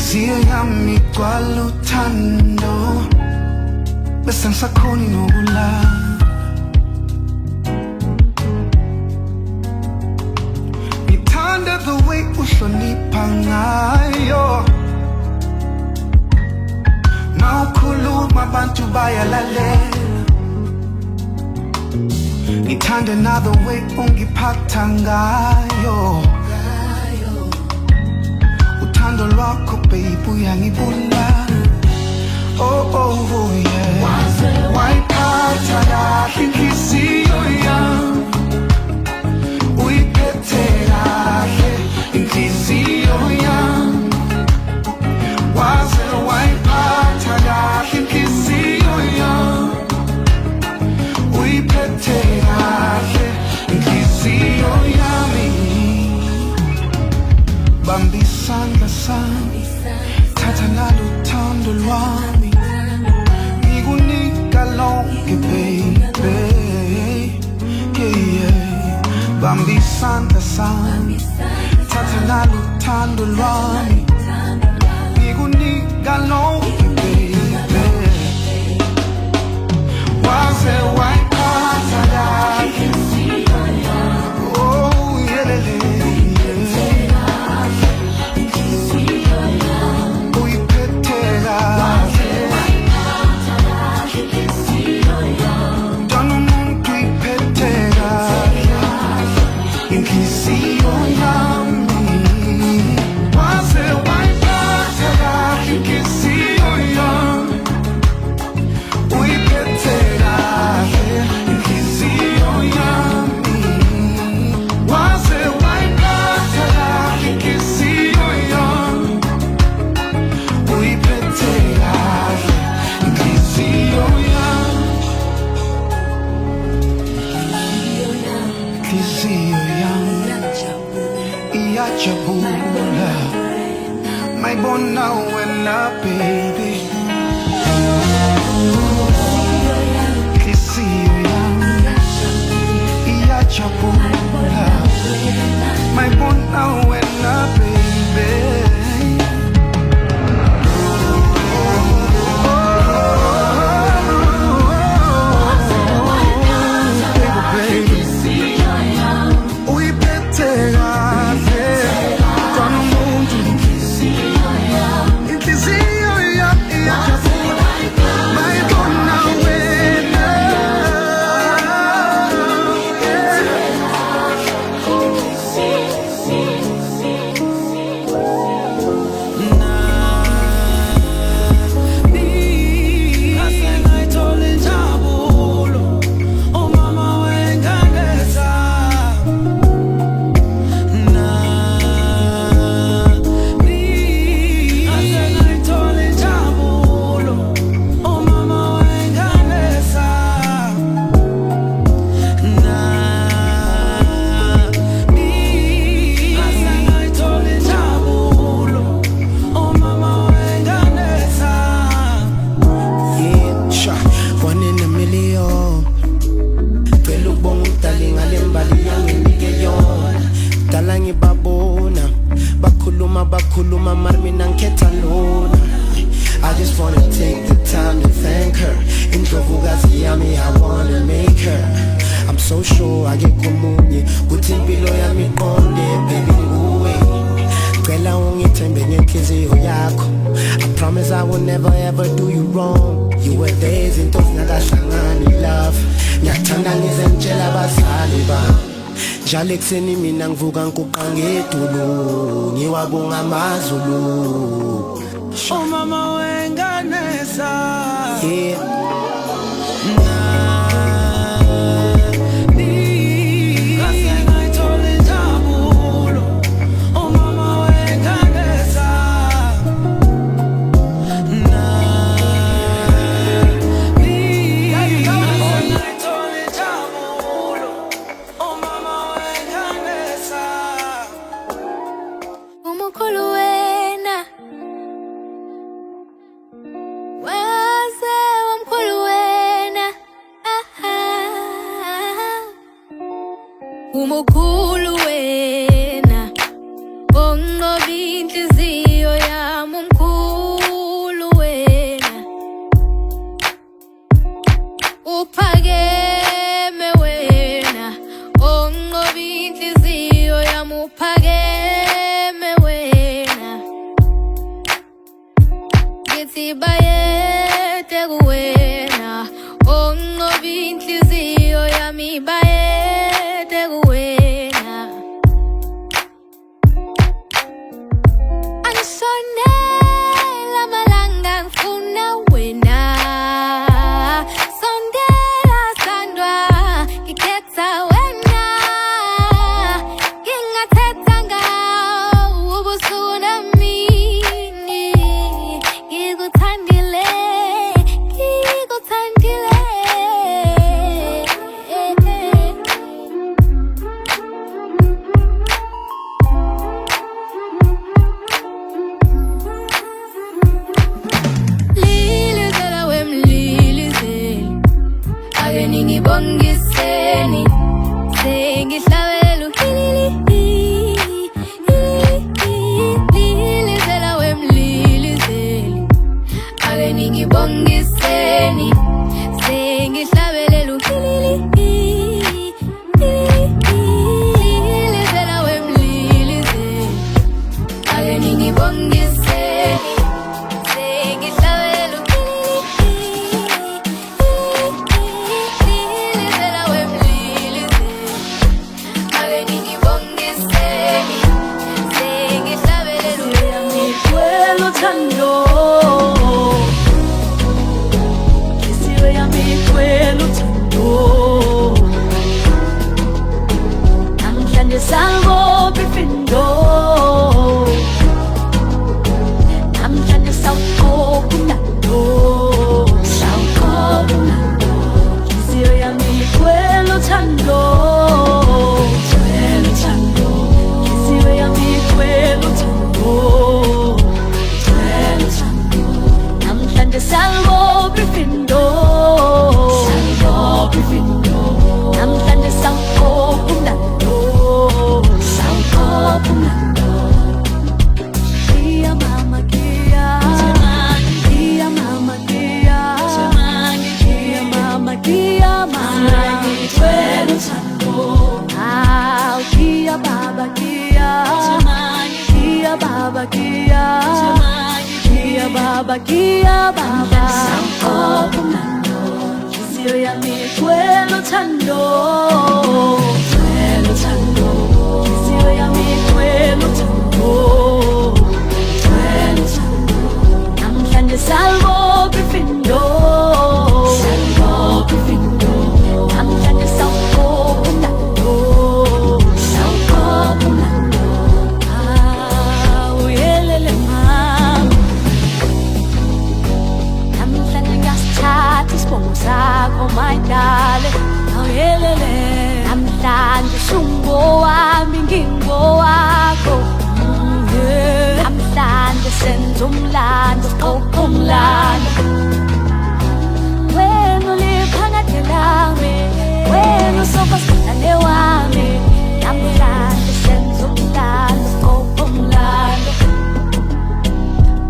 Inhliziyo yami igcwala uthando bese ngisakhona nokulala. Ngithanda the way uhlonipha ngayo, mawukhuluma abantu bayalalela. Ngithanda another way ungiphatha ngayo, uthando lwakho baby uyangibulala. Oh oh yeah, wayiphatha kahle inhliziyo yami, uyiphethe kahle inhliziyo yami. Waze wayiphatha kahle inhliziyo yami, uyiphethe kahle inhliziyo yami. Bamba isandla sami, thatha nalo uthando lwami, ngikunika lonke baby, yeah, yeah. Bamba isandla sami, thatha nalo uthando lwami, ngikunika lonke baby. Waze wayiphatha kahle, oh yeah, uyiphethe kahle, mntwana umuntu uyiphethe kahle inhliziyo yami. Waze wayiphatha kahle inhliziyo yami, uyiphethe kahle inhliziyo yami. Waze wayiphatha kahle inhliziyo yami, uyiphethe kahle inhliziyo yami. Inhliziyo yami iyajabula mayibona wena baby. Inhliziyo yami iyajabula mayibona wena baby. Bakhuluma mara mina ngikhetha lona. I just wanna take the time to thank her. Indlovukazi yami, I wanna make her. I'm so sure akekho omunye kuthi impilo yami iqonde baby nguwe. Cela ungithembe ngenhliziyo yakho. I promise I will never ever do you wrong. You were there izinto zingakahlangani love. Ngiyathanda ngize ngitshela abazali bami, njalo ekuseni mina ngivuka ngiguqa ngedulu, ngiwabonga amazulu. Oh mama wengane sa, Yeah. Wazee wa mkulu wami uphakeme wena ngithi bayede kuwena onqoba inhliziyo yami bayede kuwena angisonela amalanga ngifuna wena sondela sandwa ngikhetha wena ngingathetha ngawo ubusuku namini ngikuthandile ngikuthandile Lilizela wemlilizeli ake ningibongiseni sengihlabelela Lilizela wemlilizeli ake ningibongiseni sengihlabelela Lilizela wemlilizeli ake ningibongiseni sengihlabelela Lilizela wemlilizeli ake ningibongiseni sengihlabelela Kwelo thando Kisiwe yami kwelo thando Namhlanje salvo bifindo Namhlanje sawukobunando Sawukobunando Kisiwe yami kwelo thando Kwelo thando Kisiwe yami kwelo thando Namhlanje salvo bifindo Namhlanje sawukobunando Sawukobunando Kia mama kia Kia mama kia Kia mama kia mama Kwelo thando Ah kia baba kia Kia baba kia Kia baba kia baba Sawukobunando Kisiyo yami kwelo thando Kwelo thando Kisiyo yami kwelo thando Kwelo thando Namhlanje salvo bifindo Salvo bifindo Namhlanje sawukobunando Sawukobunando Ah uyelele mama Namhlanje ngasithatha isibongo sakho my darling awuyelele Namhlanje usungowami ngingowakho Namhlanje senza umlando oqoqa umlando Wena uliphakade lami Wena usobasithandane wami Namhlanje senza umlando oqoqa umlando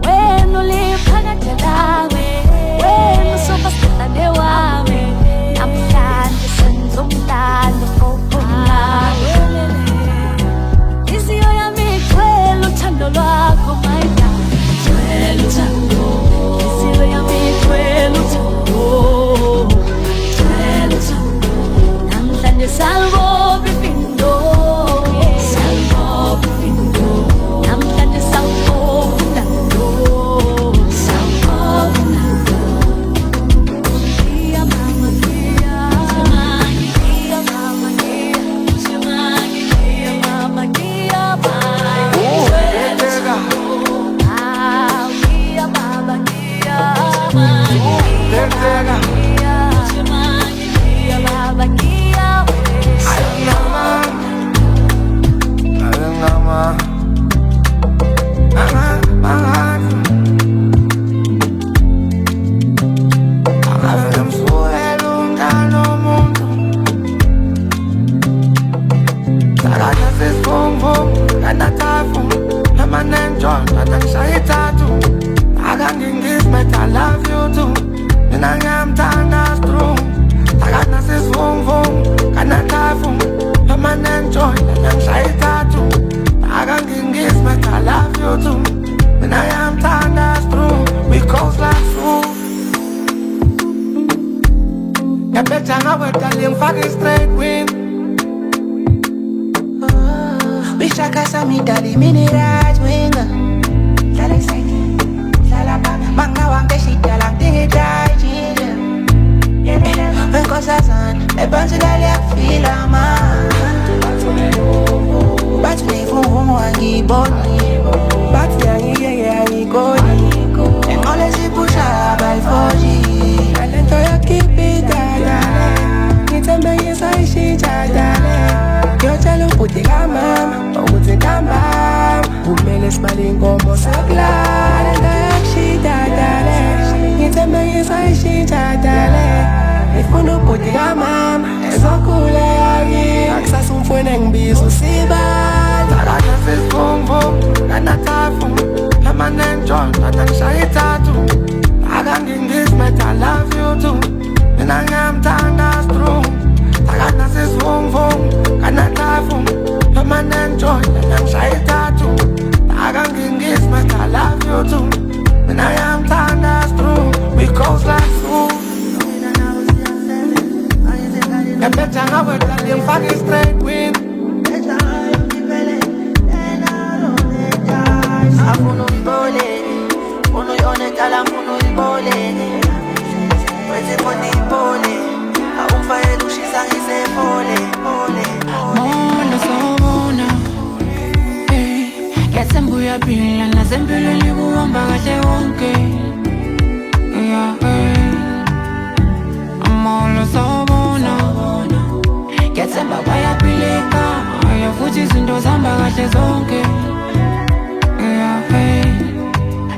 Wena uliphakade lami Wena usobasithandane wami Namhlanje senza umlando oqoqa umlando Kisiyo yami kwelo thando lwakho my darling Kwelo thando Kisiyo yami kwelo thando Kwelo thando Namhlanje salvo bifindo Salvo bifindo Namhlanje sawukobunando Sawukobunando Kia mama kia Kia mama kia Kia mama kia Letega, Ah kia baba kia letega, Kia baba kia alangama, Avela msuelo ngalo muntu Sakanya sesifomfo Kanatafu Namanenjon Nanangshayitatu Akangingismet I love you too Mina ngiyamthanda strong Sakanya sesifomfo Kanatafu Namanenjon Nanangshayitatu kasami dali mini right winger. Dale seni, dala bang, manga wang deshi dalang dingi dai jinja. When kosa san, me bantu dali akfila man. Batu ne fun wangi boni, batu yangi yangi goni. And all as you push up by 4G, and then to keep it down. It's a man inside she jadale. Yo chalo puti gamam, o puti gambam. Umele smiling como sagla, and to she jadale. It's a man inside she jadale. If you no puti gamam, it's so cool agi. Access un fue neng bisu sibal. Tara nefes boom boom, gana tafum. I'm an John, but I'm shy tattoo. I can't get this, but I love you too. And I am Tanda's true. I got this boom boom, can I laugh? I'm an John, but I'm shy tattoo. I can't get this, but I love you too. And I am Tanda's true. We close like food. I bet I have a damn fucking straight wind. Afuno ibole, uno yone kala funo ibole. Weze moni ibole, aumfa elushisa ngise pole, pole. Mondo sobona, yasembuya pila na sempilo likuhamba kahle wonke. Yeah, mondo sobona, yasemba bayapileka, futhi izinto zihamba kahle zonke.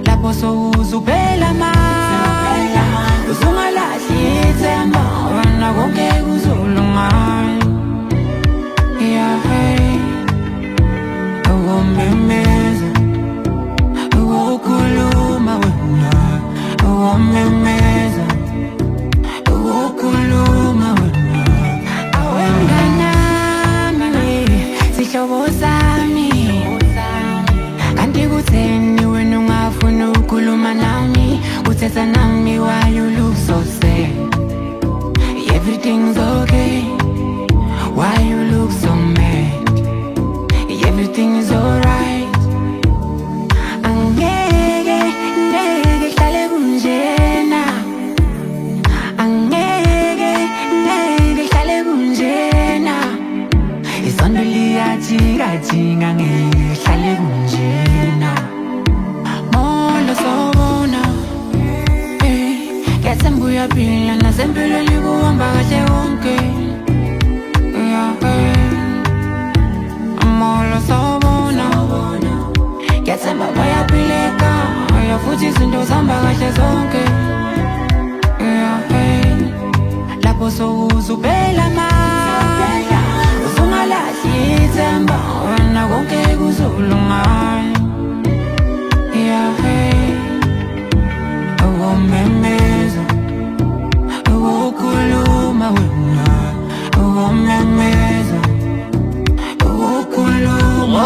Lapho sowuzubela manje, uzungalahli ithemba, wena konke kuzolunga. Uwomemeza, uwokhuluma wena, uwomemeza, uwokhuluma wena. Awenganami, sihlobo sami, kanti kutheni wena ungafuna ukukhuluma nami, uthetha nami why you look so sad. Everything's okay, why you look so mad? Everything is alright. Angeke, ngeke hlale kunjena. Angeke, ngeke hlale kunjena. Isondo liyajika-jika, ngeke hlale kunjena. Mondo sobona, yasembuya pila na sempilo likuhamba kahle wonke. Mondo sobona, yasemba bayapileka, futhi izinto zihamba kahle zonke. Lapho sowuzubela manje, uzungalahli ithemba, wena konke kuzolunga. Uwomemeza, uwokhuluma wena, uwomemeza, uwokhuluma.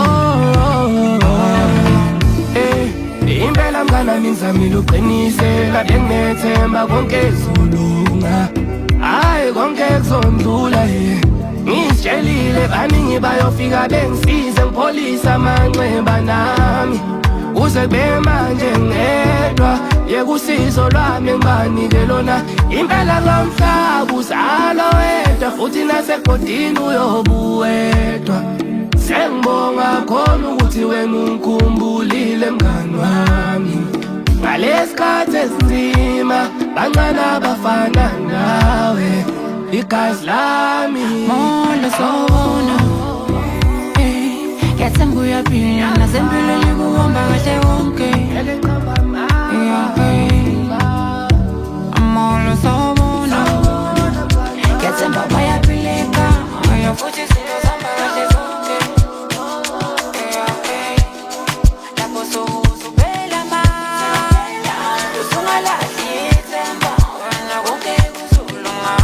Impela mngana ngizamile uqinise, kade nginethemba konke kuzolunga. Hayi konke kuzondlula ngizitshelile baningi bayofika bengisize ngipholisa amanxeba nami. Uze kube manje ngedwa, yekusizo lwami ngibanike lona. Impela lomhlaba uzalo wedwa, futhi nasegodini uyobuwedwa. Sengibonga khona ukuthi wena ungikhumbulile mngani wami. Ngalesikhathi esinzima, bancane abafana nawe, igazi lami. Mondo sobona, yasembuya pila na sempilo likuhamba kahle wonke. Mondo sobona, yasemba bayapileka, futhi izinto zihamba kahle zonke. Lapho sowuzubela manje, uzungalahli ithemba, wena konke kuzolunga.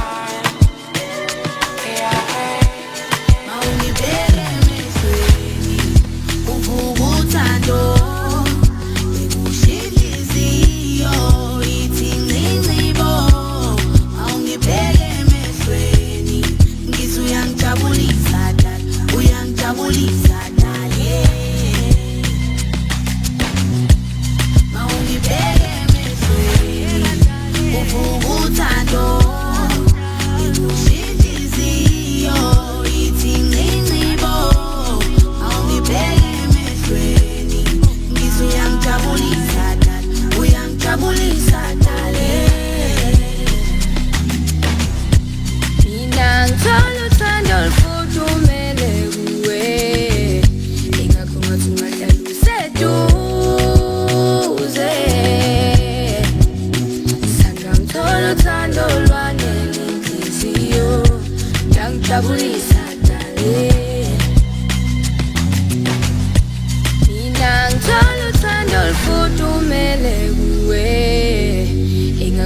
Mawungibeke emehlweni, uvuka uthando, ekushisa inhliziyo.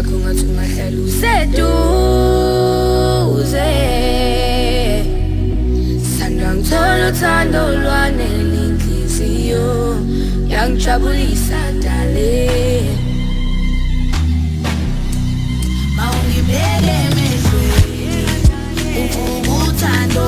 yakho ngathi ungahlala useduze sanda ngithola uthando lwanele inhliziyo yangijabulisa dale mawungibeke emehlweni uthando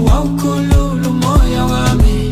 Waukululu moyo wami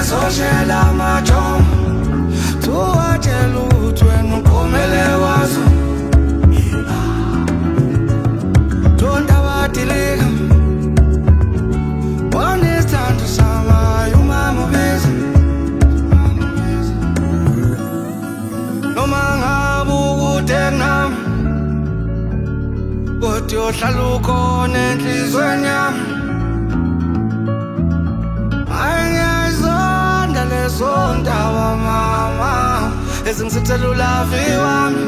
Social, I'm a ukuthi uhlala ukhona enhlizweni yami. Angiyazonda lezo ndaba mama ezingisithela ulavi wami.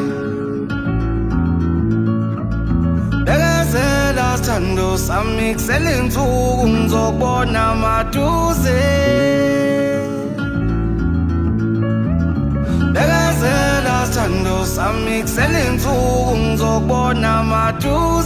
Bekezela sithando sami kusele insuku ngizokubona maduze. Bekezela sithando sami kusele insuku ngizokubona maduze.